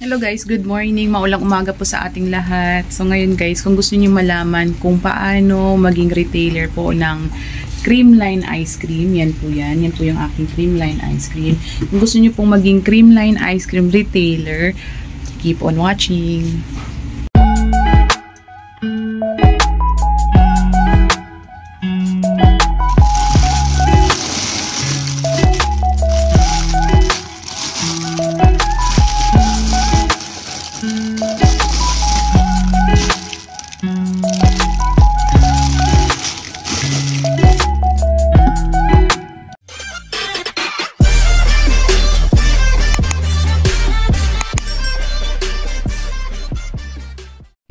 Hello guys, good morning. Maulang umaga po sa ating lahat. So ngayon guys, kung gusto niyo malaman kung paano maging retailer po ng Creamline Ice Cream, yan po yan. Yan po yung aking Creamline Ice Cream. Kung gusto niyo pong maging Creamline Ice Cream retailer, keep on watching.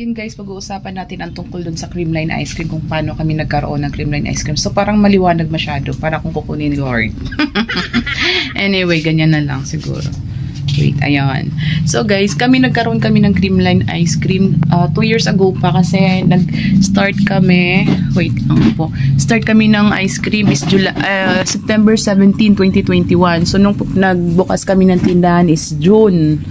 Yun guys, pag-uusapan natin ang tungkol dun sa Creamline Ice Cream, kung paano kami nagkaroon ng Creamline Ice Cream. So parang maliwanag masyado, para kung kukunin ni Lord. Anyway, ganyan na lang siguro. Wait, ayan. So guys, nagkaroon kami ng Creamline Ice Cream 2 years ago pa, kasi nag-start kami, wait lang po, start kami ng ice cream is September 17, 2021. So nung nagbukas kami ng tindahan is June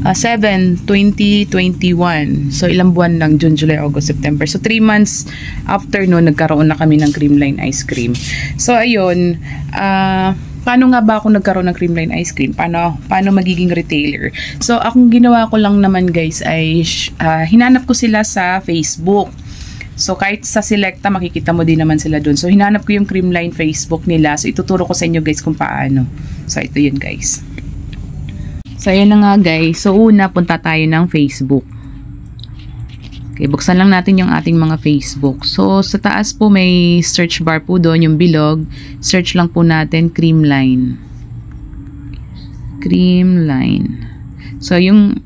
7, 2021. So, ilang buwan lang, June, July, August, September. So, 3 months after no, nagkaroon na kami ng Creamline Ice Cream. So, ayun, paano nga ba ako nagkaroon ng Creamline Ice Cream? Paano magiging retailer? So, akong ginawa ko lang naman guys ay hinanap ko sila sa Facebook. So, kahit sa Selecta, makikita mo din naman sila dun. So, hinanap ko yung Creamline Facebook nila. So, ituturo ko sa inyo guys kung paano. So, ito yun guys. So, ayan na nga guys. So, una, punta tayo ng Facebook. Okay, buksan lang natin yung ating mga Facebook. So, sa taas po may search bar po doon, yung bilog. Search lang po natin, Creamline. Creamline. So, yung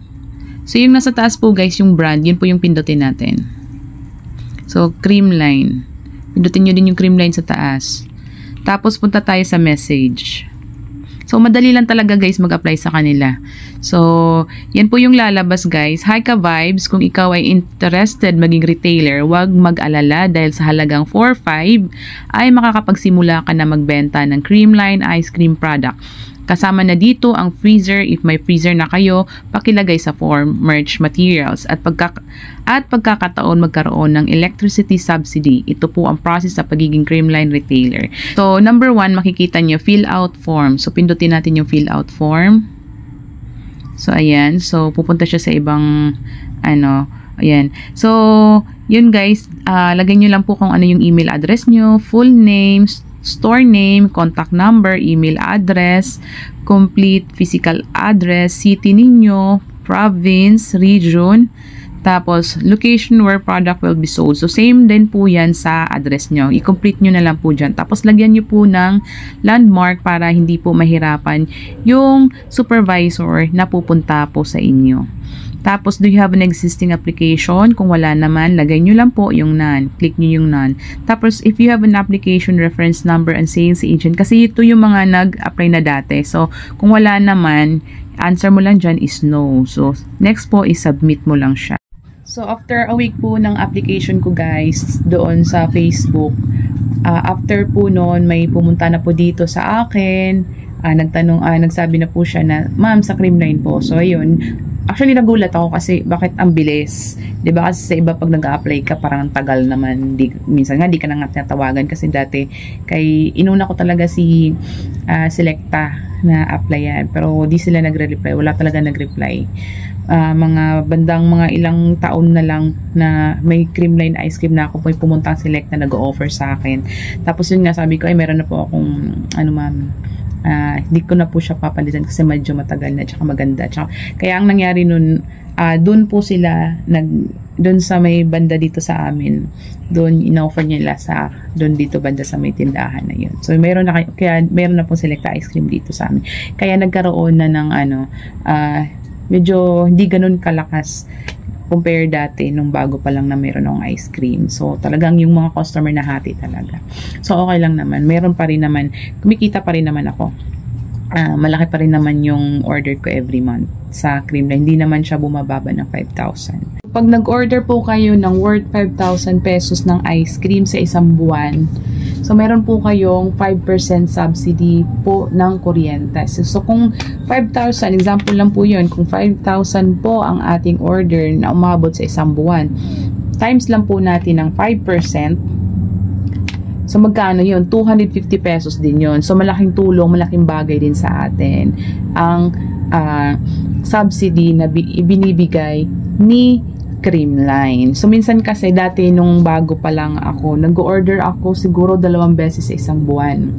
nasa taas po guys, yung brand, yun po yung pindutin natin. So, Creamline. Pindutin nyo din yung Creamline sa taas. Tapos, punta tayo sa message. So, madali lang talaga guys mag-apply sa kanila. So, yan po yung lalabas guys. Hi ka vibes, kung ikaw ay interested maging retailer, huwag mag-alala dahil sa halagang 4-5 ay makakapagsimula ka na magbenta ng Creamline Ice Cream product. Kasama na dito ang freezer. If may freezer na kayo, pakilagay sa form, merch materials, at pagkakataon magkaroon ng electricity subsidy. Ito po ang process sa pagiging Creamline retailer. So, number 1, makikita nyo, fill out form. So, pindutin natin yung fill out form. So, ayan. So, pupunta siya sa ibang, ayan. So, yun guys, lagay nyo lang po kung ano yung email address nyo, full name, store name, contact number, email address, complete physical address, city ninyo, province, region, tapos location where product will be sold. So, same din po yan sa address nyo. I-complete nyo na lang po dyan. Tapos, lagyan nyo po ng landmark para hindi po mahirapan yung supervisor na pupunta po sa inyo. Tapos, do you have an existing application? Kung wala naman, lagay nyo lang po yung none. Click nyo yung none. Tapos, if you have an application reference number and sales agent, kasi ito yung mga nag-apply na dati. So, kung wala naman, answer mo lang dyan is no. So, next po is submit mo lang siya. So, after a week po ng application ko guys, doon sa Facebook, after po noon, may pumunta na po dito sa akin, nagsabi na po siya na, ma'am, sa Creamline po. So, ayun. Actually, nagulat ako kasi bakit ang bilis. Diba kasi sa iba pag nag-a-apply ka, parang tagal naman. Minsan nga, di ka na nga tinatawagan kasi dati, inuna ko talaga si Selecta na applyan. Pero di sila nagre-reply. Wala talaga nag-reply. Mga bandang mga ilang taon na lang na may Creamline Ice Cream na ako po pumunta ang Selecta na nag-offer sa akin. Tapos yun nga, sabi ko, ay meron na po akong, hindi ko na po siya papalitan kasi medyo matagal na tsaka maganda. Kaya ang nangyari nun, doon po sila doon sa may banda dito sa amin, doon in-offer nila doon dito banda sa may tindahan na yun. So meron na po Selecta Ice Cream dito sa amin. Kaya nagkaroon na ng medyo hindi ganun kalakas compare dati nung bago pa lang na meron ng ice cream. So, talagang yung mga customer na hati talaga. So, okay lang naman. Meron pa rin naman, kumikita pa rin naman ako. Malaki pa rin naman yung order ko every month sa Creamline. Hindi naman siya bumababa ng 5,000. Pag nag-order po kayo ng worth 5,000 pesos ng ice cream sa isang buwan, So, meron po kayong 5% subsidy po ng kuryente. So, kung 5,000, example lang po yun, kung 5,000 po ang ating order na umabot sa isang buwan, times lang po natin ng 5%, so magkano yun? 250 pesos din yun. So, malaking tulong, malaking bagay din sa atin ang subsidy na ibinibigay ni Creamline. So, minsan kasi dati nung bago pa lang ako, nag-order ako siguro 2 beses sa isang buwan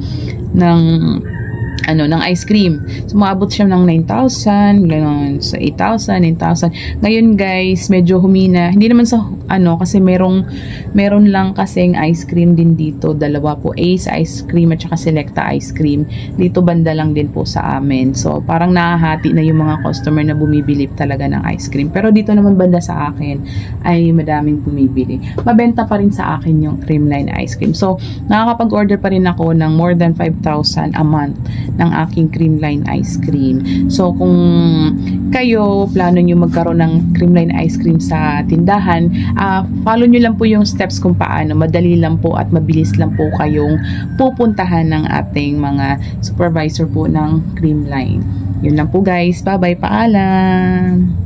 ng ice cream. So, maabot siya ng 9,000, gano'n. So, 8,000, 9,000. Ngayon, guys, medyo humina. Hindi naman sa, kasi meron lang kasing ice cream din dito. Dalawa po, Ace ice cream at saka Selecta ice cream. Dito banda lang din po sa amin. So, parang nahahati na yung mga customer na bumibili talaga ng ice cream. Pero dito naman banda sa akin ay madaming bumibili. Mabenta pa rin sa akin yung Creamline ice cream. So, nakakapag-order pa rin ako ng more than 5,000 a month ng aking Creamline ice cream. So, kung kayo, plano nyo magkaroon ng Creamline ice cream sa tindahan, follow nyo lang po yung steps kung paano. Madali lang po at mabilis lang po kayong pupuntahan ng ating mga supervisor po ng Creamline. Yun lang po guys. Bye-bye. Paalam!